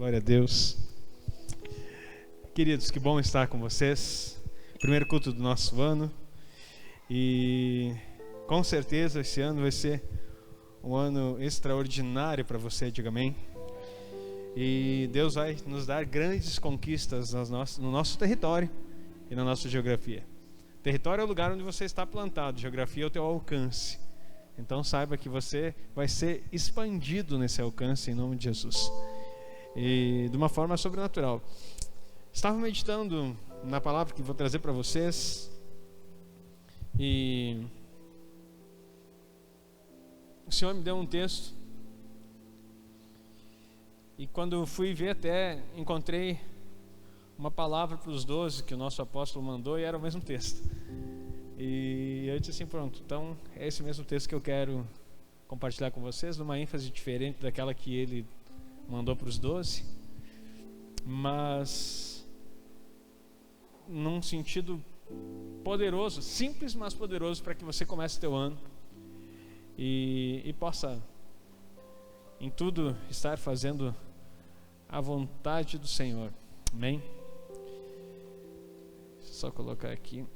Glória a Deus. Queridos, que bom estar com vocês. Primeiro culto do nosso ano. E com certeza esse ano vai ser um ano extraordinário para você, diga amém. E Deus vai nos dar grandes conquistas no nosso território e na nossa geografia. Território é o lugar onde você está plantado, geografia é o teu alcance. Então saiba que você vai ser expandido nesse alcance em nome de Jesus. E de uma forma sobrenatural. Estava meditando na palavra que vou trazer para vocês. E o Senhor me deu um texto. E quando eu fui ver, até encontrei uma palavra para os 12 que o nosso apóstolo mandou e era o mesmo texto. E eu disse assim, pronto, então é esse mesmo texto que eu quero compartilhar com vocês, numa ênfase diferente daquela que ele mandou para os 12, mas num sentido poderoso, simples, mas poderoso, para que você comece teu ano e possa em tudo estar fazendo a vontade do Senhor. Amém? Deixa eu só colocar aqui.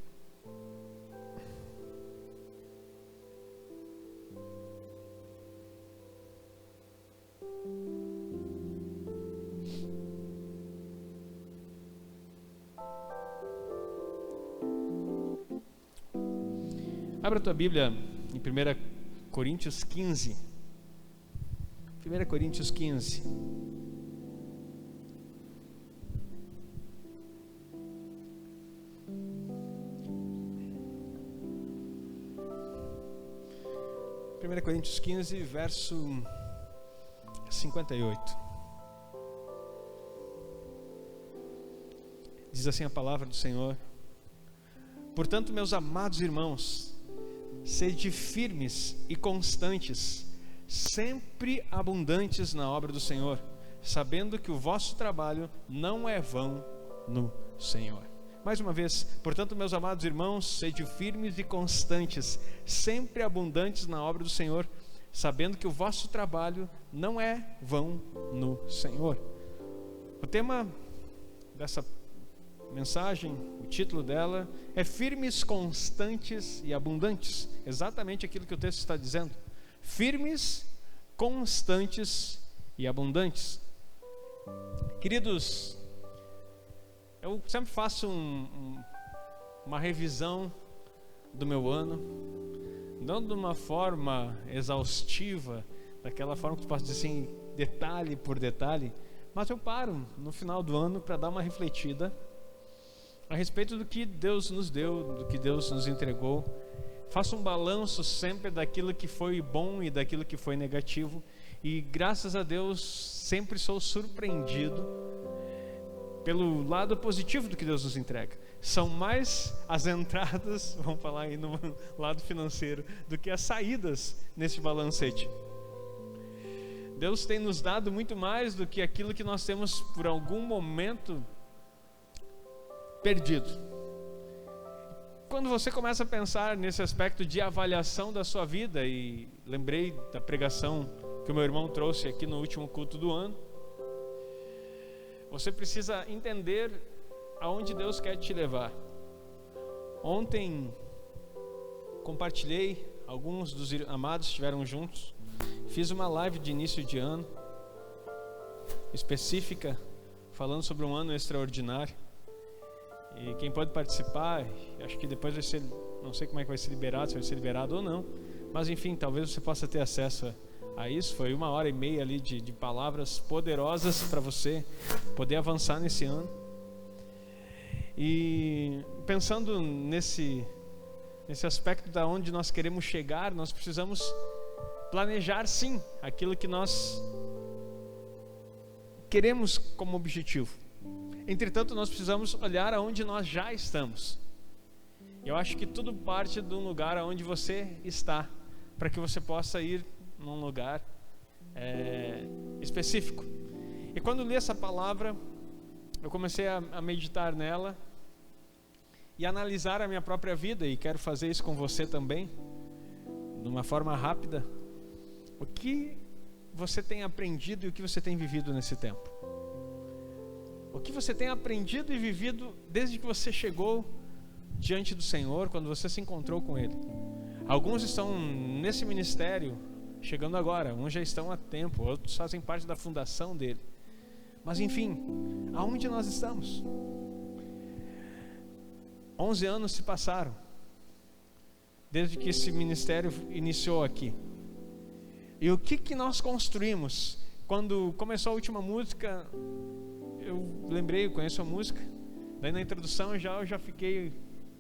Abra a tua Bíblia em 1 Coríntios 15. 1 Coríntios 15. Coríntios 15, verso 58. Diz assim a palavra do Senhor: portanto, meus amados irmãos, sede firmes e constantes, sempre abundantes na obra do Senhor, sabendo que o vosso trabalho não é vão no Senhor. Mais uma vez, portanto, meus amados irmãos, sede firmes e constantes, sempre abundantes na obra do Senhor, sabendo que o vosso trabalho não é vão no Senhor. O tema dessa mensagem, o título dela é firmes, constantes e abundantes. Exatamente aquilo que o texto está dizendo. Firmes, constantes e abundantes. Queridos, eu sempre faço uma revisão do meu ano, não de uma forma exaustiva, daquela forma que tu pode dizer assim, detalhe por detalhe, mas eu paro no final do ano para dar uma refletida a respeito do que Deus nos deu, do que Deus nos entregou. Faço um balanço sempre daquilo que foi bom e daquilo que foi negativo, e graças a Deus sempre sou surpreendido pelo lado positivo do que Deus nos entrega. São mais as entradas, vamos falar aí no lado financeiro, do que as saídas nesse balancete. Deus tem nos dado muito mais do que aquilo que nós temos por algum momento perdido. Quando você começa a pensar nesse aspecto de avaliação da sua vida, e lembrei da pregação que o meu irmão trouxe aqui no último culto do ano, você precisa entender aonde Deus quer te levar. Ontem compartilhei, alguns dos amados estiveram juntos, fiz uma live de início de ano específica, falando sobre um ano extraordinário. E quem pode participar, acho que depois vai ser, não sei como é que vai ser liberado, se vai ser liberado ou não, mas enfim, talvez você possa ter acesso a isso. Foi 1h30 ali de palavras poderosas para você poder avançar nesse ano. E pensando nesse aspecto da onde nós queremos chegar, nós precisamos planejar sim aquilo que nós queremos como objetivo. Entretanto, nós precisamos olhar aonde nós já estamos. Eu acho que tudo parte de um lugar aonde você está, para que você possa ir num lugar específico. E quando li essa palavra, eu comecei a meditar nela e analisar a minha própria vida, e quero fazer isso com você também, de uma forma rápida. O que você tem aprendido e o que você tem vivido nesse tempo? O que você tem aprendido e vivido desde que você chegou diante do Senhor, quando você se encontrou com Ele? Alguns estão nesse ministério chegando agora, uns já estão há tempo, outros fazem parte da fundação dele. Mas enfim, aonde nós estamos? 11 anos se passaram desde que esse ministério iniciou aqui. E o que nós construímos? Quando começou a última música, eu lembrei, eu conheço a música. Daí na introdução eu já fiquei,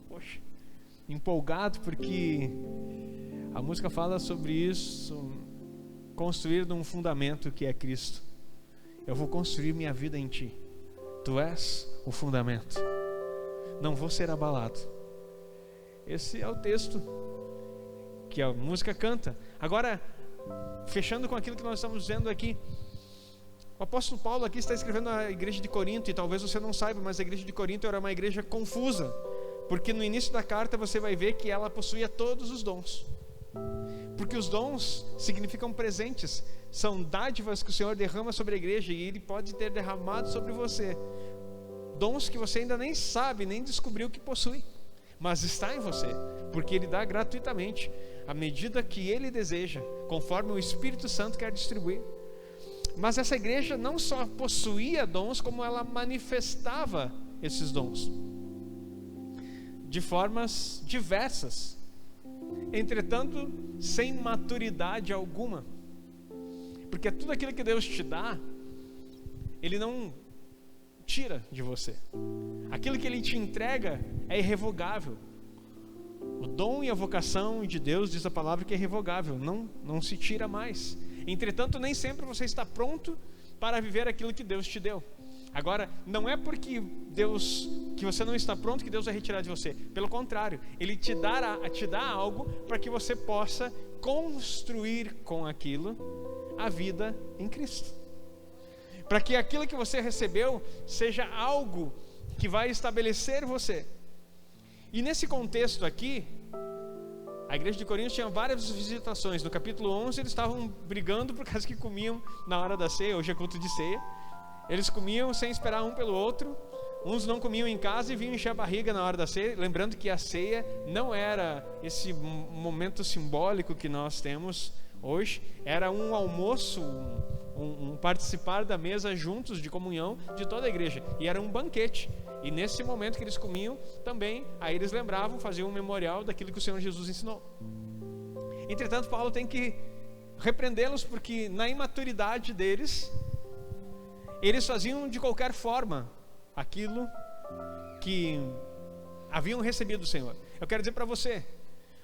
poxa, empolgado, porque a música fala sobre isso, construir num fundamento que é Cristo. Eu vou construir minha vida em Ti. Tu és o fundamento. Não vou ser abalado. Esse é o texto que a música canta. Agora, fechando com aquilo que nós estamos dizendo aqui, o apóstolo Paulo aqui está escrevendo à igreja de Corinto, e talvez você não saiba, mas a igreja de Corinto era uma igreja confusa, porque no início da carta você vai ver que ela possuía todos os dons. Porque os dons significam presentes, são dádivas que o Senhor derrama sobre a igreja, e Ele pode ter derramado sobre você dons que você ainda nem sabe, nem descobriu que possui, mas está em você, porque Ele dá gratuitamente, à medida que Ele deseja, conforme o Espírito Santo quer distribuir. Mas essa igreja não só possuía dons, como ela manifestava esses dons de formas diversas, entretanto sem maturidade alguma, porque tudo aquilo que Deus te dá, Ele não tira de você. Aquilo que Ele te entrega é irrevogável. O dom e a vocação de Deus, diz a palavra, que é irrevogável, não se tira mais. Entretanto, nem sempre você está pronto para viver aquilo que Deus te deu. Agora, não é porque que você não está pronto que Deus vai retirar de você. Pelo contrário, Ele te dá algo para que você possa construir com aquilo a vida em Cristo. Para que aquilo que você recebeu seja algo que vai estabelecer você. E nesse contexto aqui, a igreja de Corinto tinha várias visitações. No capítulo 11 eles estavam brigando por causa que comiam na hora da ceia. Hoje é culto de ceia. Eles comiam sem esperar um pelo outro. Uns não comiam em casa e vinham encher a barriga na hora da ceia. Lembrando que a ceia não era esse momento simbólico que nós temos hoje. Era um almoço, um participar da mesa juntos de comunhão de toda a igreja. E era um banquete. E nesse momento que eles comiam também, aí eles lembravam, faziam um memorial daquilo que o Senhor Jesus ensinou. Entretanto, Paulo tem que repreendê-los, porque na imaturidade deles, eles faziam de qualquer forma aquilo que haviam recebido do Senhor. Eu quero dizer para você,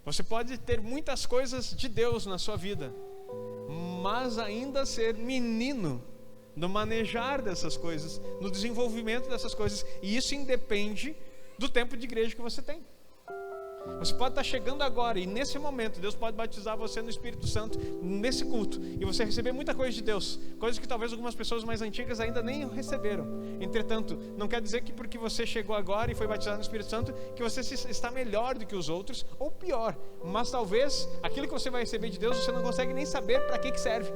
você pode ter muitas coisas de Deus na sua vida, mas ainda ser menino no manejar dessas coisas, no desenvolvimento dessas coisas, e isso independe do tempo de igreja que você tem. Você pode estar chegando agora, e nesse momento Deus pode batizar você no Espírito Santo nesse culto, e você receber muita coisa de Deus, coisas que talvez algumas pessoas mais antigas ainda nem receberam. Entretanto, não quer dizer que porque você chegou agora e foi batizado no Espírito Santo, que você está melhor do que os outros, ou pior. Mas talvez aquilo que você vai receber de Deus, você não consegue nem saber para que serve,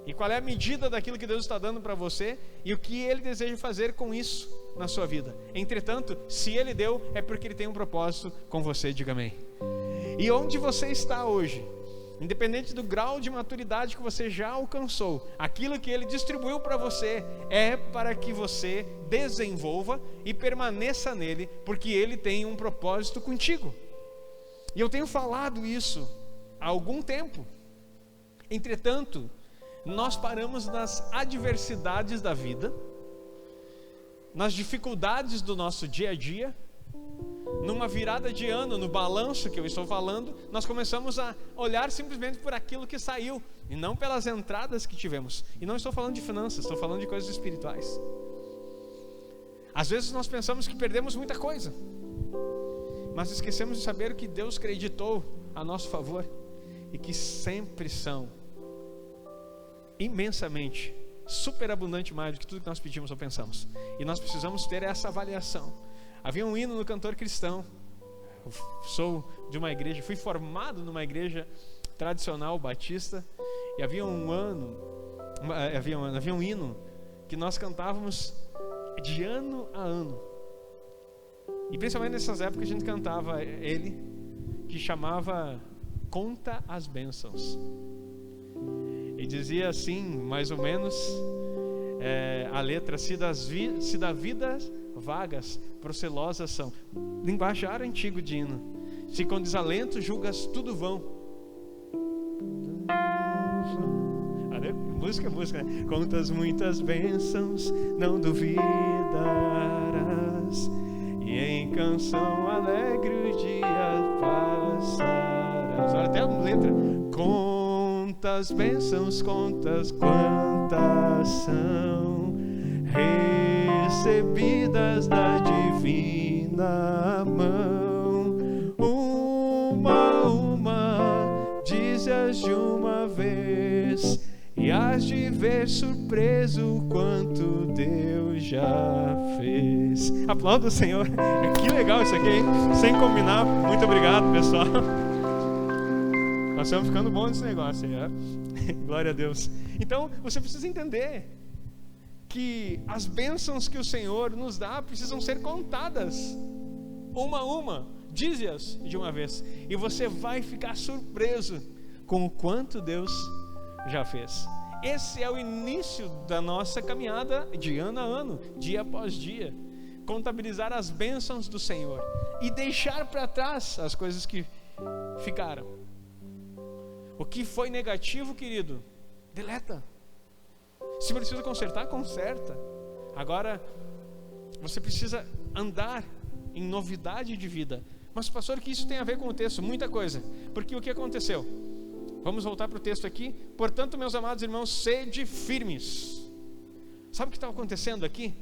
e qual é a medida daquilo que Deus está dando para você, e o que Ele deseja fazer com isso na sua vida. Entretanto, se Ele deu, é porque Ele tem um propósito com você, diga amém. E onde você está hoje, independente do grau de maturidade que você já alcançou, aquilo que Ele distribuiu para você é para que você desenvolva e permaneça nele, porque Ele tem um propósito contigo. E eu tenho falado isso há algum tempo. Entretanto, nós paramos nas adversidades da vida, nas dificuldades do nosso dia a dia. Numa virada de ano, no balanço que eu estou falando, nós começamos a olhar simplesmente por aquilo que saiu, e não pelas entradas que tivemos. E não estou falando de finanças, estou falando de coisas espirituais. Às vezes nós pensamos que perdemos muita coisa, mas esquecemos de saber o que Deus creditou a nosso favor, e que sempre são imensamente, superabundante mais do que tudo que nós pedimos ou pensamos. E nós precisamos ter essa avaliação. Havia um hino no Cantor Cristão. Eu sou de uma igreja, fui formado numa igreja tradicional batista, e havia um hino que nós cantávamos de ano a ano. E principalmente nessas épocas a gente cantava ele, que chamava Conta as Bênçãos. E dizia assim, mais ou menos, a letra: se da vida vagas, procelosas são. Linguajar antigo de hino. Se com desalento julgas tudo vão. Música, né? Contas muitas bênçãos, não duvidarás, e em canção alegre o dia passarás. Olha até a letra. Contas bênçãos, contas quantas são recebidas da divina mão. Uma, dize-as de uma vez, e hás de ver surpreso quanto Deus já fez. Aplauda o Senhor. Que legal isso aqui, hein? Sem combinar. Muito obrigado, pessoal. Nós estamos ficando bons nesse negócio, né? Glória a Deus. Então, você precisa entender que as bênçãos que o Senhor nos dá precisam ser contadas, uma a uma. Dize-as de uma vez, e você vai ficar surpreso com o quanto Deus já fez. Esse é o início da nossa caminhada de ano a ano, dia após dia. Contabilizar as bênçãos do Senhor e deixar para trás as coisas que ficaram. O que foi negativo, querido, deleta. Se precisa consertar, conserta. Agora, você precisa andar em novidade de vida. Mas, pastor, que isso tem a ver com o texto? Muita coisa. Porque o que aconteceu? Vamos voltar para o texto aqui. Portanto, meus amados irmãos, sede firmes. Sabe o que está acontecendo aqui?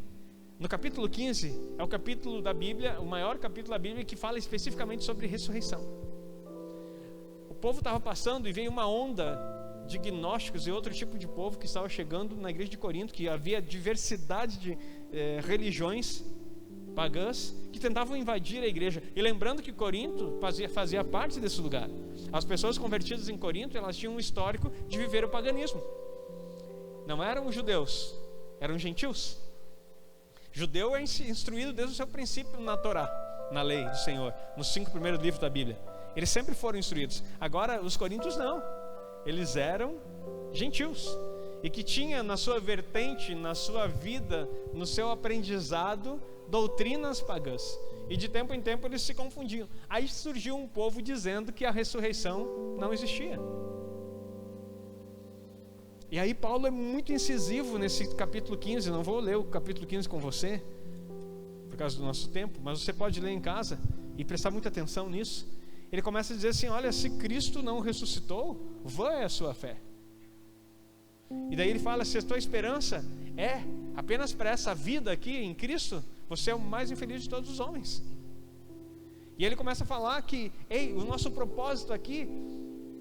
No capítulo 15, é o capítulo da Bíblia, o maior capítulo da Bíblia, que fala especificamente sobre ressurreição. O povo estava passando e veio uma onda de gnósticos e outro tipo de povo que estava chegando na igreja de Corinto, que havia diversidade de religiões pagãs que tentavam invadir a igreja. E lembrando que Corinto fazia parte desse lugar. As pessoas convertidas em Corinto, elas tinham um histórico de viver o paganismo. Não eram os judeus, eram gentios. Judeu é instruído desde o seu princípio na Torá, na lei do Senhor, nos 5 primeiros livros da Bíblia. Eles sempre foram instruídos. Agora, os coríntios não. Eles eram gentios. E que tinha na sua vertente, na sua vida, no seu aprendizado, doutrinas pagãs. E de tempo em tempo eles se confundiam. Aí surgiu um povo dizendo que a ressurreição não existia. E aí Paulo é muito incisivo nesse capítulo 15. Não vou ler o capítulo 15 com você, por causa do nosso tempo, mas você pode ler em casa e prestar muita atenção nisso. Ele começa a dizer assim: olha, se Cristo não ressuscitou, vã é a sua fé. E daí ele fala: se a tua esperança é apenas para essa vida aqui em Cristo, você é o mais infeliz de todos os homens. E ele começa a falar que, o nosso propósito aqui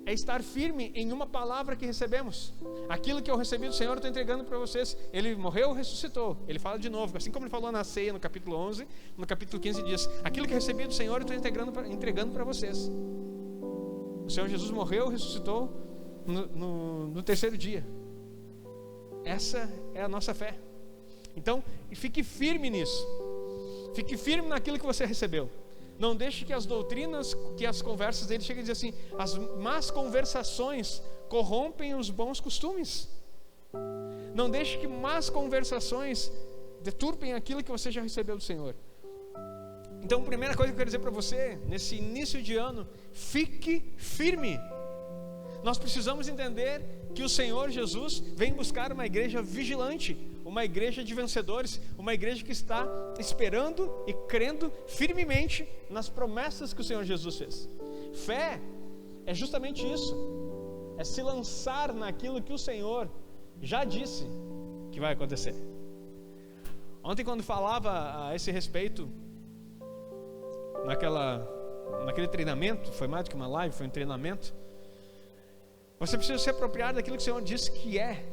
é estar firme em uma palavra que recebemos. Aquilo que eu recebi do Senhor eu estou entregando para vocês. Ele morreu, ressuscitou. Ele fala de novo, assim como ele falou na ceia no capítulo 11, no capítulo 15 diz: aquilo que eu recebi do Senhor eu estou entregando para vocês. O Senhor Jesus morreu, ressuscitou no terceiro dia. Essa é a nossa fé. Então, fique firme nisso. Fique firme naquilo que você recebeu. Não deixe que as doutrinas, que as conversas dele cheguem a dizer assim: as más conversações corrompem os bons costumes. Não deixe que más conversações deturpem aquilo que você já recebeu do Senhor. Então, a primeira coisa que eu quero dizer para você, nesse início de ano, fique firme. Nós precisamos entender que o Senhor Jesus vem buscar uma igreja vigilante, uma igreja de vencedores, uma igreja que está esperando e crendo firmemente nas promessas que o Senhor Jesus fez. Fé é justamente isso, é se lançar naquilo que o Senhor já disse que vai acontecer. Ontem, quando falava a esse respeito, naquele treinamento, foi mais do que uma live, foi um treinamento. Você precisa se apropriar daquilo que o Senhor disse que é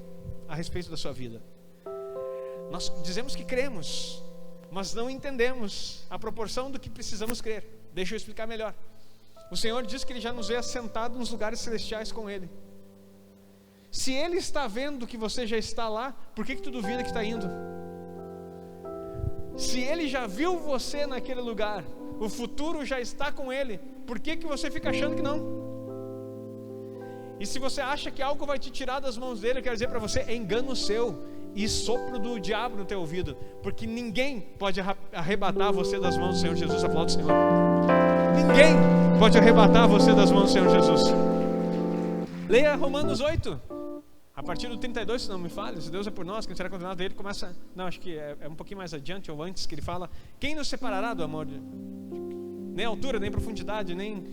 a respeito da sua vida. Nós dizemos que cremos, mas não entendemos a proporção do que precisamos crer. Deixa eu explicar melhor. O Senhor diz que Ele já nos vê assentados nos lugares celestiais com Ele. Se Ele está vendo que você já está lá, por que tu duvida que está indo? Se Ele já viu você naquele lugar, o futuro já está com Ele, por que você fica achando que não? E se você acha que algo vai te tirar das mãos dele, eu quero dizer para você, é engano seu e sopro do diabo no teu ouvido, porque ninguém pode arrebatar você das mãos do Senhor Jesus. Aplauda o Senhor. Ninguém pode arrebatar você das mãos do Senhor Jesus. Leia Romanos 8, a partir do 32, se não me falha. Se Deus é por nós, quem será condenado? Ele começa, não, acho que é um pouquinho mais adiante ou antes, que ele fala: quem nos separará do amor? Nem altura, nem profundidade, nem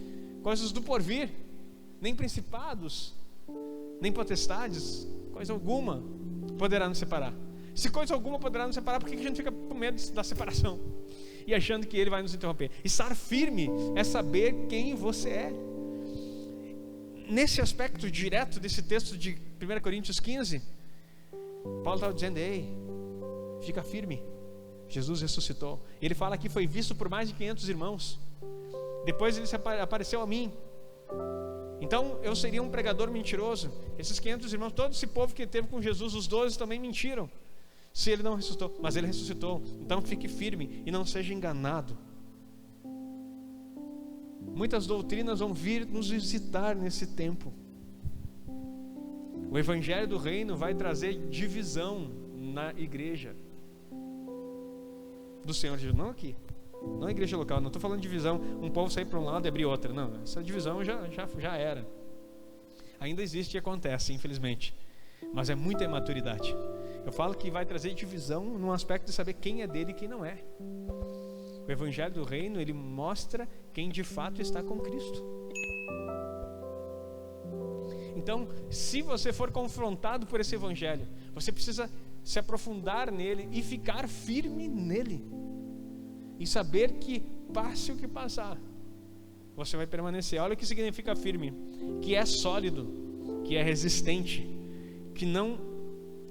coisas do porvir, nem principados, nem potestades, coisa alguma poderá nos separar. Se coisa alguma poderá nos separar, por que a gente fica com medo da separação e achando que Ele vai nos interromper? Estar firme é saber quem você é. Nesse aspecto direto desse texto de 1 Coríntios 15, Paulo estava dizendo: ei, fica firme, Jesus ressuscitou. Ele fala que foi visto por mais de 500 irmãos. Depois Ele apareceu a mim. Então eu seria um pregador mentiroso. Esses 500 irmãos, todo esse povo que teve com Jesus, os 12 também mentiram, se Ele não ressuscitou. Mas Ele ressuscitou. Então fique firme e não seja enganado. Muitas doutrinas vão vir nos visitar nesse tempo. O Evangelho do Reino vai trazer divisão na igreja do Senhor Jesus. Não aqui, não a igreja local. Não estou falando de divisão, um povo sair para um lado e abrir outra. Não, essa divisão já era. Ainda existe e acontece, infelizmente. Mas é muita imaturidade. Eu falo que vai trazer divisão no aspecto de saber quem é dele e quem não é. O Evangelho do Reino, ele mostra quem de fato está com Cristo. Então, se você for confrontado por esse Evangelho, você precisa se aprofundar nele e ficar firme nele. E saber que, passe o que passar, você vai permanecer. Olha o que significa firme: que é sólido, que é resistente, que não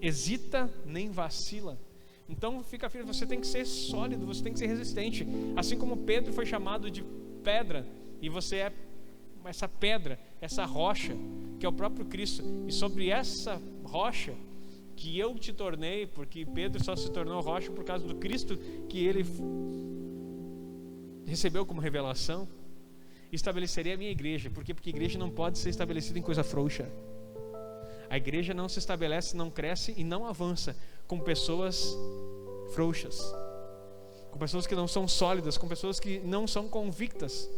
hesita nem vacila. Então fica firme, você tem que ser sólido, você tem que ser resistente. Assim como Pedro foi chamado de pedra, e você é essa pedra, essa rocha, que é o próprio Cristo. E sobre essa rocha que eu te tornei, porque Pedro só se tornou rocha por causa do Cristo que ele recebeu como revelação, estabelecerei a minha igreja. Por quê? Porque a igreja não pode ser estabelecida em coisa frouxa. A igreja não se estabelece, não cresce e não avança com pessoas frouxas, com pessoas que não são sólidas, com pessoas que não são convictas.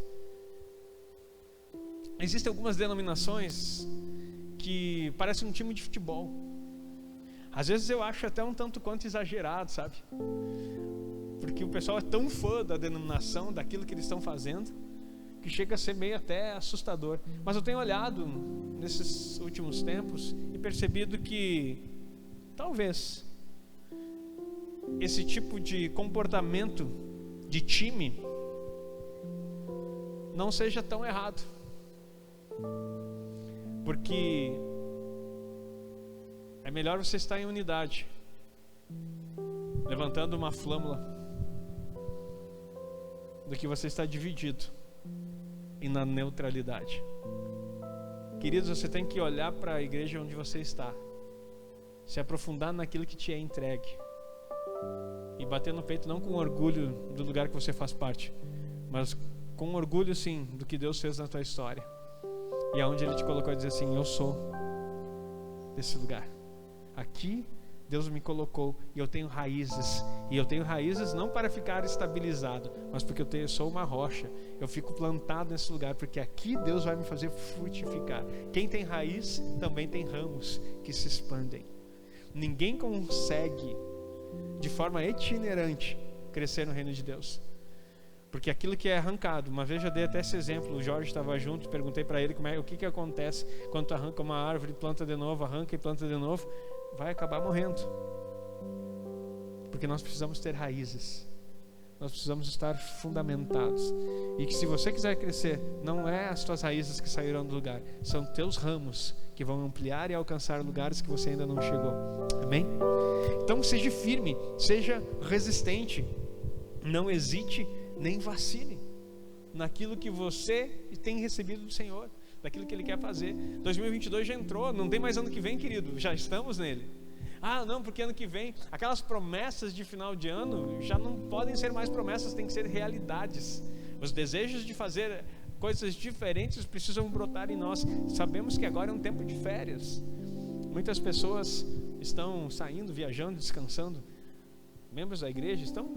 Existem algumas denominações que parecem um time de futebol. Às vezes eu acho até um tanto quanto exagerado, sabe? Porque o pessoal é tão fã da denominação, daquilo que eles estão fazendo, que chega a ser meio até assustador. Mas eu tenho olhado nesses últimos tempos e percebido que talvez esse tipo de comportamento de time não seja tão errado, porque é melhor você estar em unidade, levantando uma flâmula, do que você estar dividido e na neutralidade. Queridos, você tem que olhar para a igreja onde você está, se aprofundar naquilo que te é entregue e bater no peito, não com orgulho do lugar que você faz parte, mas com orgulho sim do que Deus fez na tua história e aonde Ele te colocou, e dizer assim: eu sou desse lugar, aqui Deus me colocou e eu tenho raízes. E eu tenho raízes não para ficar estabilizado, mas porque eu sou uma rocha. Eu fico plantado nesse lugar, porque aqui Deus vai me fazer frutificar. Quem tem raiz também tem ramos que se expandem. Ninguém consegue de forma itinerante crescer no reino de Deus, porque aquilo que é arrancado, uma vez eu dei até esse exemplo, o Jorge estava junto, perguntei para ele o que acontece quando tu arranca uma árvore, planta de novo, arranca e planta de novo, vai acabar morrendo, porque nós precisamos ter raízes, nós precisamos estar fundamentados, e que se você quiser crescer, não é as tuas raízes que sairão do lugar, são teus ramos que vão ampliar e alcançar lugares que você ainda não chegou. Amém? Então seja firme, seja resistente, não hesite nem vacile naquilo que você tem recebido do Senhor. daquilo que Ele quer fazer. 2022 já entrou, não tem mais ano que vem, querido, já estamos nele. Ah, não, porque ano que vem, aquelas promessas de final de ano já não podem ser mais promessas, tem que ser realidades. Os desejos de fazer coisas diferentes precisam brotar em nós. Sabemos que agora é um tempo de férias. Muitas pessoas estão saindo, viajando, descansando. Membros da igreja estão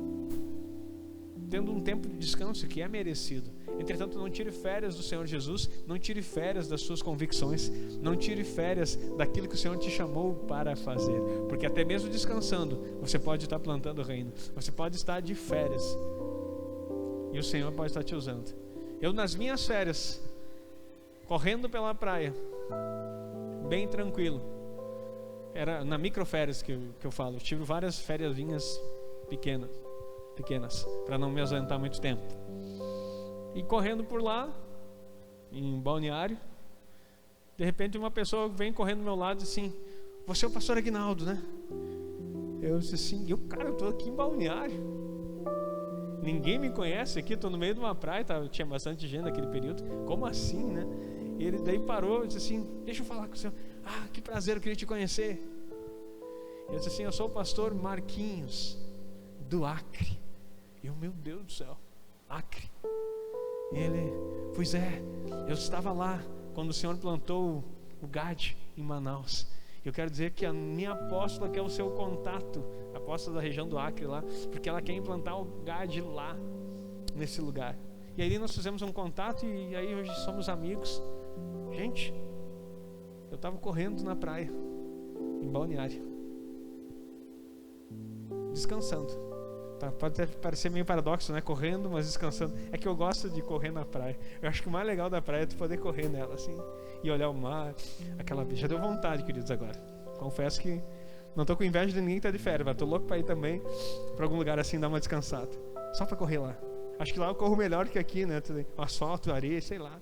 tendo um tempo de descanso que é merecido. Entretanto, não tire férias do Senhor Jesus, não tire férias das suas convicções, não tire férias daquilo que o Senhor te chamou para fazer, porque até mesmo descansando, você pode estar plantando o reino, você pode estar de férias e o Senhor pode estar te usando. Eu, nas minhas férias, correndo pela praia, bem tranquilo, era na microférias que eu falo, eu tive várias fériasinhas pequenas, para não me ausentar muito tempo. E correndo por lá, em Balneário, de repente uma pessoa vem correndo do meu lado e diz assim: você é o pastor Aguinaldo, né? Eu disse assim: cara, eu estou aqui em Balneário, ninguém me conhece aqui, estou no meio de uma praia, tinha bastante gente naquele período, como assim, né? E ele daí parou e disse assim: deixa eu falar com o senhor. Ah, que prazer, eu queria te conhecer. Eu disse assim: eu sou o pastor Marquinhos, do Acre. E eu, meu Deus do céu, Acre. E ele: pois é, eu estava lá quando o Senhor plantou o GAD em Manaus. Eu quero dizer que a minha apóstola quer o seu contato, a apóstola da região do Acre lá, porque ela quer implantar o GAD lá, nesse lugar. E aí nós fizemos um contato e aí hoje somos amigos. Gente, eu estava correndo na praia, em Balneário, descansando. Pode até parecer meio paradoxo, né? Correndo, mas descansando. É que eu gosto de correr na praia. Eu acho que o mais legal da praia é tu poder correr nela, assim, e olhar o mar, aquela... Já deu vontade, queridos, agora. Confesso que não tô com inveja de ninguém que tá de férias, mas tô louco para ir também para algum lugar assim, dar uma descansada. Só para correr lá. Acho que lá eu corro melhor que aqui, né? Asfalto, areia, sei lá.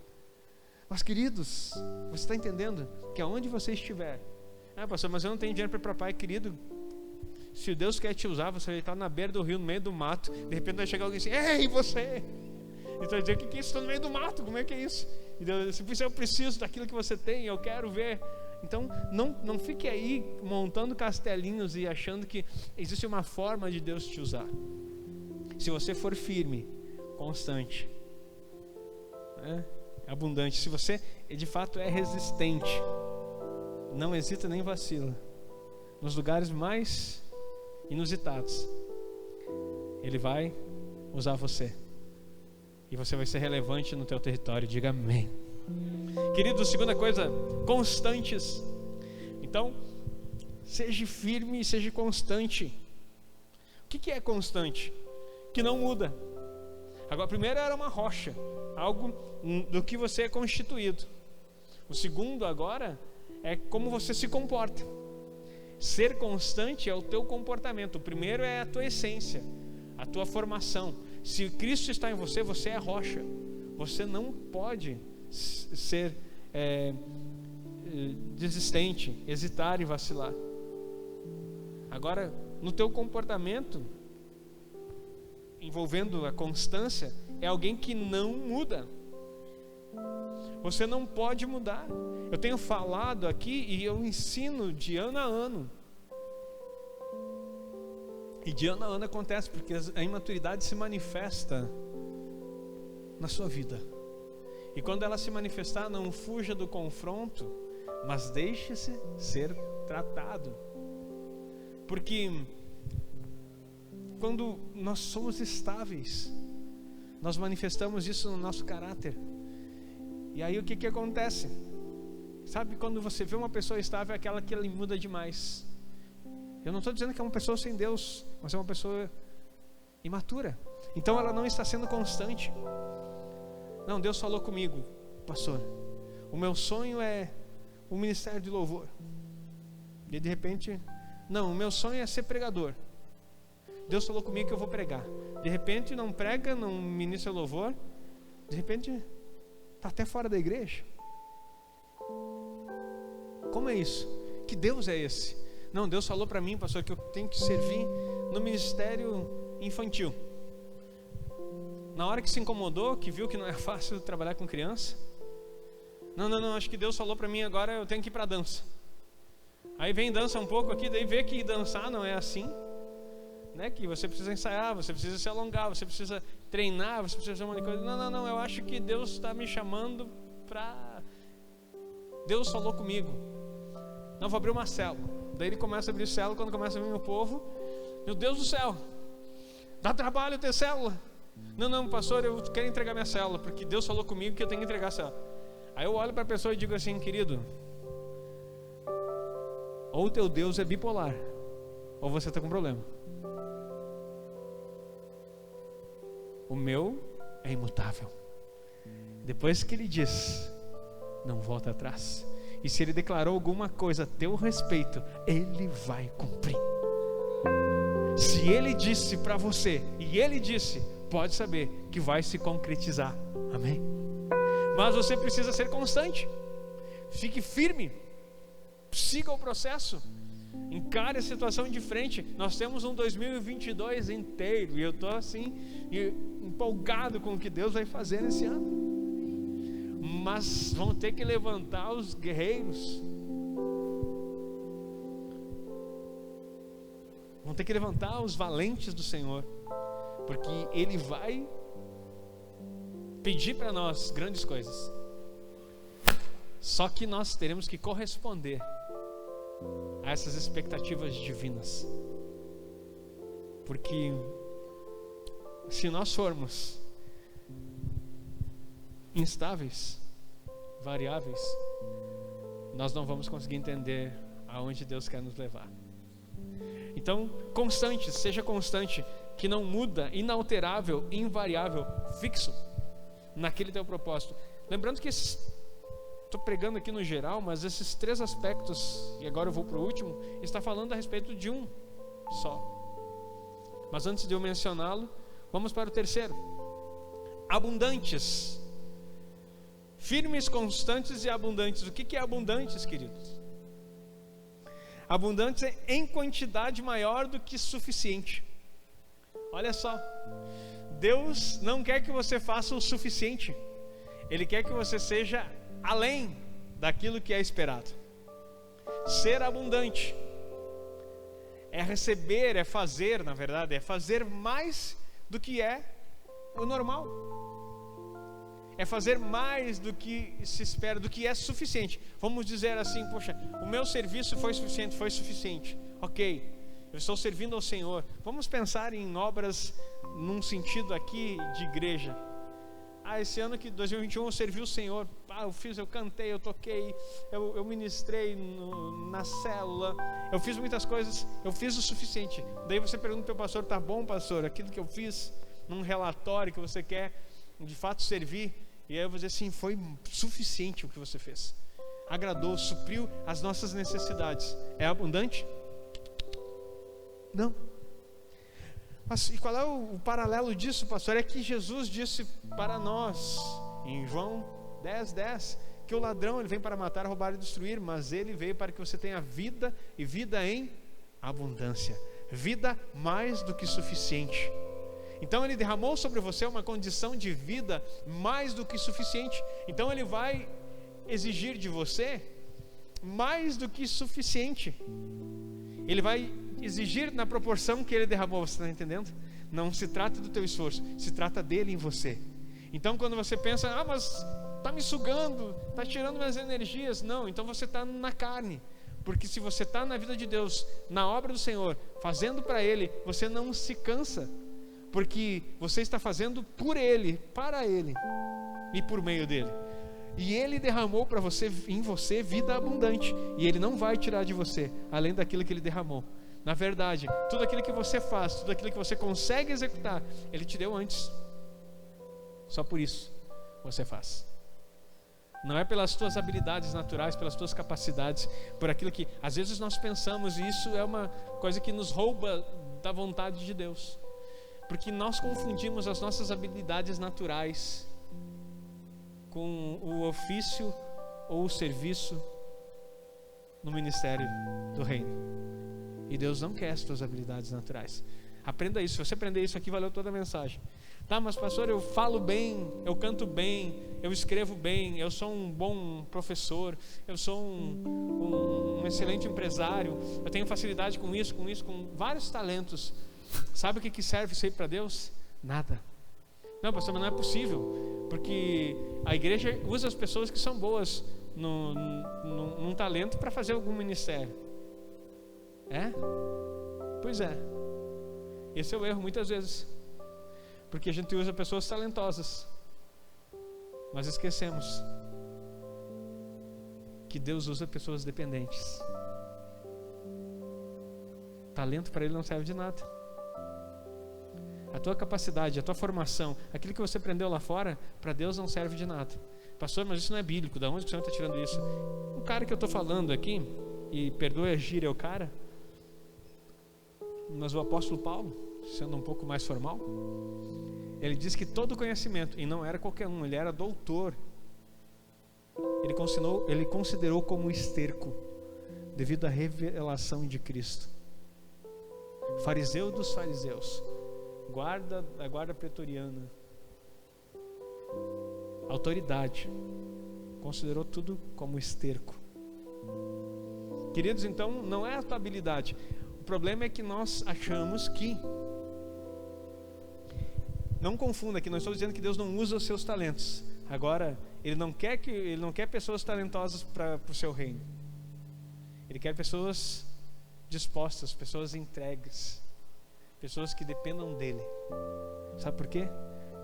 Mas, queridos, você está entendendo que aonde você estiver... Ah, pastor, mas eu não tenho dinheiro para ir para a praia, querido. Se Deus quer te usar, você vai estar na beira do rio, no meio do mato. De repente vai chegar alguém assim: ei, você! E tu vai dizer: o que é isso? Estou no meio do mato, como é que é isso? E Deus diz: eu preciso daquilo que você tem, eu quero ver. Então não fique aí montando castelinhos e achando que existe uma forma de Deus te usar. Se você for firme, constante, abundante, se você de fato é resistente, não hesita nem vacila, nos lugares mais inusitados, Ele vai usar você e você vai ser relevante no teu território. Diga amém. Queridos, segunda coisa, constantes. Então, seja firme e seja constante. O que é constante? Que não muda. Agora, primeiro era uma rocha, algo do que você é constituído. O segundo agora é como você se comporta. Ser constante é o teu comportamento. O primeiro é a tua essência, a tua formação. Se Cristo está em você, você é rocha. Você não pode ser desistente, hesitar e vacilar. Agora, no teu comportamento, envolvendo a constância, é alguém que não muda. Você não pode mudar. Eu tenho falado aqui e eu ensino de ano a ano. E de ano a ano acontece, porque a imaturidade se manifesta na sua vida. E quando ela se manifestar, não fuja do confronto, mas deixe-se ser tratado. Porque quando nós somos estáveis, nós manifestamos isso no nosso caráter. E aí o que acontece? Sabe, quando você vê uma pessoa estável, é aquela que ela muda demais. Eu não estou dizendo que é uma pessoa sem Deus, mas é uma pessoa imatura. Então ela não está sendo constante. Não, Deus falou comigo, pastor, o meu sonho é o ministério de louvor. E de repente, não, o meu sonho é ser pregador. Deus falou comigo que eu vou pregar. De repente não prega, não ministra louvor. De repente está até fora da igreja. Como é isso? Que Deus é esse? Não, Deus falou para mim, pastor, que eu tenho que servir no ministério infantil. Na hora que se incomodou, que viu que não é fácil trabalhar com criança, Não, acho que Deus falou para mim agora, eu tenho que ir para dança. Aí vem dança um pouco aqui, daí vê que dançar não é assim, né? Que você precisa ensaiar, você precisa se alongar, você precisa treinar, você precisa fazer uma coisa. Não, eu acho que Deus está me chamando para... Deus falou comigo. Não, vou abrir uma célula. Daí ele começa a abrir célula, quando começa a vir o povo, meu Deus do céu, dá trabalho ter célula. Não, pastor, eu quero entregar minha célula, porque Deus falou comigo que eu tenho que entregar a célula. Aí eu olho para a pessoa e digo assim, querido, ou o teu Deus é bipolar, ou você está com problema. O meu é imutável. Depois que ele diz, não volta atrás. E se ele declarou alguma coisa a teu respeito, ele vai cumprir. Se ele disse para você, e ele disse, pode saber que vai se concretizar. Amém? Mas você precisa ser constante. Fique firme. Siga o processo. Encare a situação de frente. Nós temos um 2022 inteiro, e eu estou assim empolgado com o que Deus vai fazer nesse ano. Mas vão ter que levantar os guerreiros. Vão ter que levantar os valentes do Senhor, porque Ele vai pedir para nós grandes coisas. Só que nós teremos que corresponder a essas expectativas divinas. Porque se nós formos instáveis, variáveis, nós não vamos conseguir entender aonde Deus quer nos levar. Então, constante, seja constante, que não muda, inalterável, invariável, fixo naquele teu propósito. Lembrando que estou pregando aqui no geral, mas esses 3 aspectos, e agora eu vou para o último, está falando a respeito de um só. Mas antes de eu mencioná-lo, vamos para o terceiro. Abundantes. Firmes, constantes e abundantes. O que é abundantes, queridos? Abundantes é em quantidade maior do que suficiente. Olha só, Deus não quer que você faça o suficiente. Ele quer que você seja além daquilo que é esperado. Ser abundante é receber, é fazer, na verdade, é fazer mais do que é o normal. É fazer mais do que se espera, do que é suficiente. Vamos dizer assim, poxa, o meu serviço foi suficiente. Ok, eu estou servindo ao Senhor. Vamos pensar em obras num sentido aqui de igreja. Esse ano que 2021 eu servi o Senhor. Eu cantei, eu toquei, eu ministrei na célula, eu fiz muitas coisas, eu fiz o suficiente. Daí você pergunta para o pastor, tá bom, pastor, aquilo que eu fiz num relatório que você quer de fato servir? E aí eu vou dizer assim, foi suficiente o que você fez. Agradou, supriu as nossas necessidades. É abundante? Não. Mas e qual é o paralelo disso, pastor? É que Jesus disse para nós, em João 10:10, que o ladrão ele vem para matar, roubar e destruir, mas ele veio para que você tenha vida, e vida em abundância. Vida mais do que suficiente. Então ele derramou sobre você uma condição de vida mais do que suficiente. Então ele vai exigir de você mais do que suficiente. Ele vai exigir na proporção que ele derramou. Você está entendendo? Não se trata do teu esforço, se trata dele em você. Então quando você pensa, mas está me sugando, está tirando minhas energias. Não, então você está na carne. Porque se você está na vida de Deus, na obra do Senhor, fazendo para Ele, você não se cansa. Porque você está fazendo por Ele, para Ele e por meio dEle. E Ele derramou para você, em você, vida abundante. E Ele não vai tirar de você, além daquilo que Ele derramou. Na verdade, tudo aquilo que você faz, tudo aquilo que você consegue executar, Ele te deu antes. Só por isso você faz. Não é pelas tuas habilidades naturais, pelas tuas capacidades, por aquilo que às vezes nós pensamos, e isso é uma coisa que nos rouba da vontade de Deus. Porque nós confundimos as nossas habilidades naturais com o ofício ou o serviço no ministério do reino. E Deus não quer as tuas habilidades naturais. Aprenda isso. Se você aprender isso aqui, valeu toda a mensagem. Tá, mas pastor, eu falo bem, eu canto bem, eu escrevo bem, eu sou um bom professor, eu sou um excelente empresário, eu tenho facilidade com isso, com vários talentos. Sabe o que serve isso aí para Deus? Nada. Não, pastor, mas não é possível, porque a igreja usa as pessoas que são boas num talento para fazer algum ministério. É? Pois é. Esse é o erro muitas vezes, porque a gente usa pessoas talentosas, mas esquecemos que Deus usa pessoas dependentes. Talento para Ele não serve de nada. A tua capacidade, a tua formação, aquilo que você aprendeu lá fora, para Deus não serve de nada. Pastor, mas isso não é bíblico, da onde que o Senhor está tirando isso? O cara que eu estou falando aqui, e perdoe a gíria, é o cara, mas o apóstolo Paulo, sendo um pouco mais formal, ele diz que todo conhecimento, e não era qualquer um, ele era doutor, ele considerou como esterco, devido à revelação de Cristo. Fariseu dos fariseus, guarda da guarda pretoriana, autoridade, considerou tudo como esterco. Queridos, então não é a tua habilidade. O problema é que nós achamos que, não confunda, que nós estamos dizendo que Deus não usa os seus talentos. Agora, Ele não quer pessoas talentosas para o seu reino. Ele quer pessoas dispostas, pessoas entregues, pessoas que dependam dEle. Sabe por quê?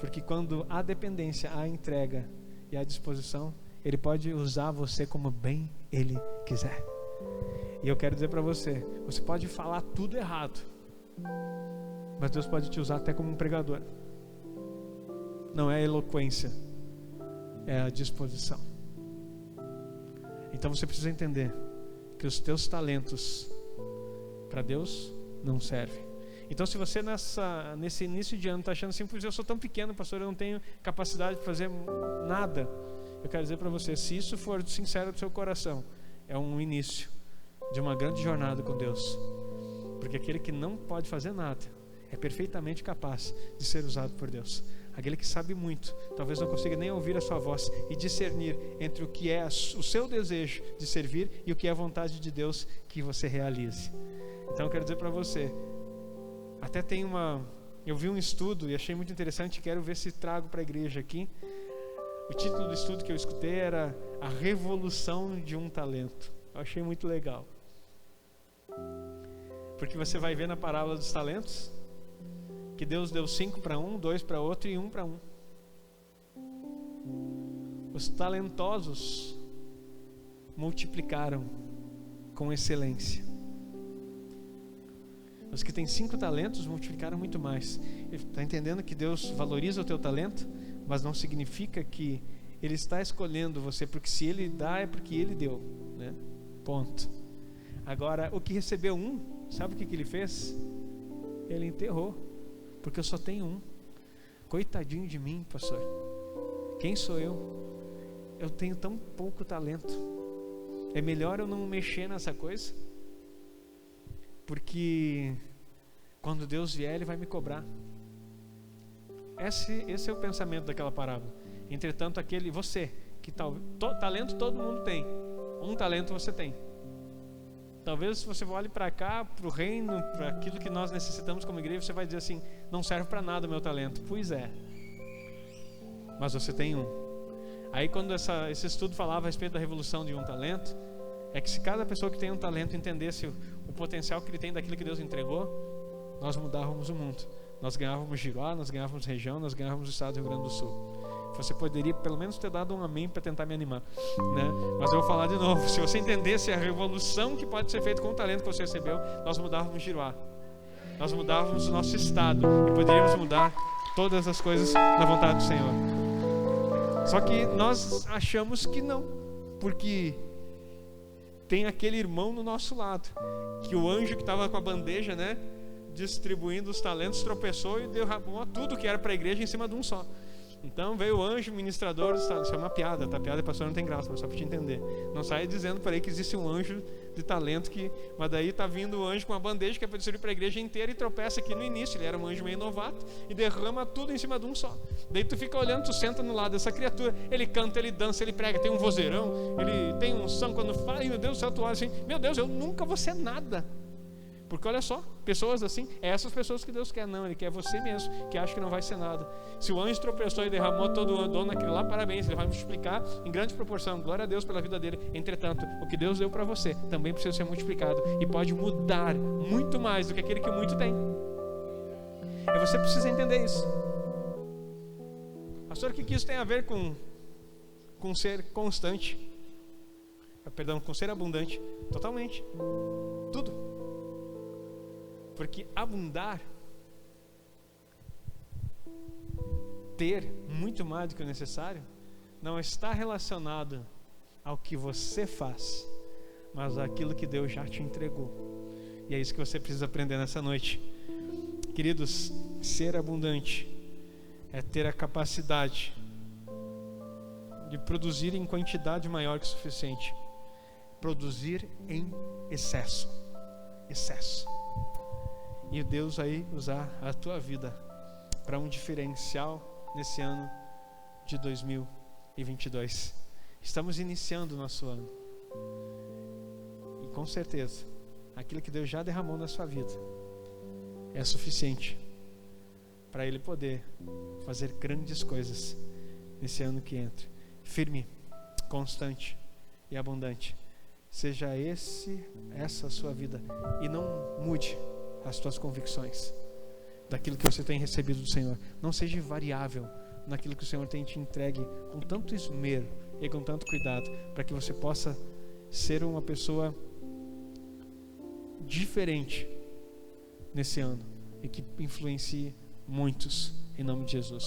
Porque quando há dependência, há entrega e há disposição, Ele pode usar você como bem Ele quiser. E eu quero dizer para você, você pode falar tudo errado, mas Deus pode te usar até como um pregador. Não é a eloquência, é a disposição. Então você precisa entender que os teus talentos para Deus não servem. Então se você nesse início de ano está achando assim, pois eu sou tão pequeno, pastor, eu não tenho capacidade de fazer nada, eu quero dizer para você, se isso for sincero do seu coração, é um início de uma grande jornada com Deus. Porque aquele que não pode fazer nada é perfeitamente capaz de ser usado por Deus. Aquele que sabe muito, talvez não consiga nem ouvir a sua voz e discernir entre o que é o seu desejo de servir e o que é a vontade de Deus que você realize. Então eu quero dizer para você, até tem eu vi um estudo e achei muito interessante, quero ver se trago para a igreja aqui. O título do estudo que eu escutei era A Revolução de um Talento. Eu achei muito legal, porque você vai ver na parábola dos talentos que Deus deu 5 para um, 2 para outro e 1 para um. Os talentosos multiplicaram com excelência. Os que têm 5 talentos multiplicaram muito mais. Está entendendo que Deus valoriza o teu talento, mas não significa que Ele está escolhendo você, porque se Ele dá é porque Ele deu, né? Ponto. Agora, o que recebeu 1, sabe o que Ele fez? Ele enterrou, porque eu só tenho 1. Coitadinho de mim, pastor. Quem sou eu? Eu tenho tão pouco talento. É melhor eu não mexer nessa coisa, porque quando Deus vier, Ele vai me cobrar. Esse é o pensamento daquela parábola. Entretanto, você que talento todo mundo tem, 1 talento você tem. Talvez se você olhe para cá, para o reino, para aquilo que nós necessitamos como igreja, você vai dizer assim, não serve para nada o meu talento. Pois é, mas você tem 1. Aí quando esse estudo falava a respeito da revolução de um talento, é que se cada pessoa que tem um talento entendesse o potencial que ele tem daquilo que Deus entregou, nós mudávamos o mundo. Nós ganhávamos Giruá, nós ganhávamos região, nós ganhávamos o estado do Rio Grande do Sul. Você poderia pelo menos ter dado um amém para tentar me animar, né? Mas eu vou falar de novo, se você entendesse a revolução que pode ser feita com o talento que você recebeu, nós mudávamos Giruá, nós mudávamos o nosso estado e poderíamos mudar todas as coisas na vontade do Senhor. Só que nós achamos que não, porque tem aquele irmão no nosso lado, que o anjo que estava com a bandeja, né, distribuindo os talentos, tropeçou e derramou tudo que era para a igreja em cima de um só, Então veio o anjo ministrador, isso é uma piada, tá? Piada, pastor, não tem graça, mas só para te entender. Não saia dizendo por aí que existe um anjo de talento, mas daí tá vindo o anjo com uma bandeja que é para distribuir para a igreja inteira e tropeça aqui no início. Ele era um anjo meio novato e derrama tudo em cima de um só. Daí tu fica olhando, tu senta no lado dessa criatura, ele canta, ele dança, ele prega, tem um vozeirão, ele tem um som quando fala, e meu Deus do céu, tu olha assim, meu Deus, eu nunca vou ser nada. Porque olha só, pessoas assim, é essas pessoas que Deus quer. Não, Ele quer você mesmo, que acha que não vai ser nada. Se o anjo tropeçou e derramou todo o dom naquele lá, parabéns, ele vai multiplicar em grande proporção. Glória a Deus pela vida dele. Entretanto, o que Deus deu para você também precisa ser multiplicado e pode mudar muito mais do que aquele que muito tem. E você precisa entender isso. Pastor, o que isso tem a ver com ser constante? Perdão, com ser abundante? Totalmente. Tudo. Porque abundar, ter muito mais do que o necessário, não está relacionado ao que você faz, mas àquilo que Deus já te entregou. E é isso que você precisa aprender nessa noite. Queridos, ser abundante é ter a capacidade de produzir em quantidade maior que o suficiente. Produzir em excesso. Excesso. E Deus vai usar a tua vida para um diferencial nesse ano de 2022. Estamos iniciando o nosso ano. E com certeza, aquilo que Deus já derramou na sua vida é suficiente para Ele poder fazer grandes coisas nesse ano que entra. Firme, constante e abundante. Seja essa a sua vida. E não mude as tuas convicções daquilo que você tem recebido do Senhor. Não seja variável naquilo que o Senhor tem te entregue com tanto esmero e com tanto cuidado, para que você possa ser uma pessoa diferente nesse ano e que influencie muitos, em nome de Jesus.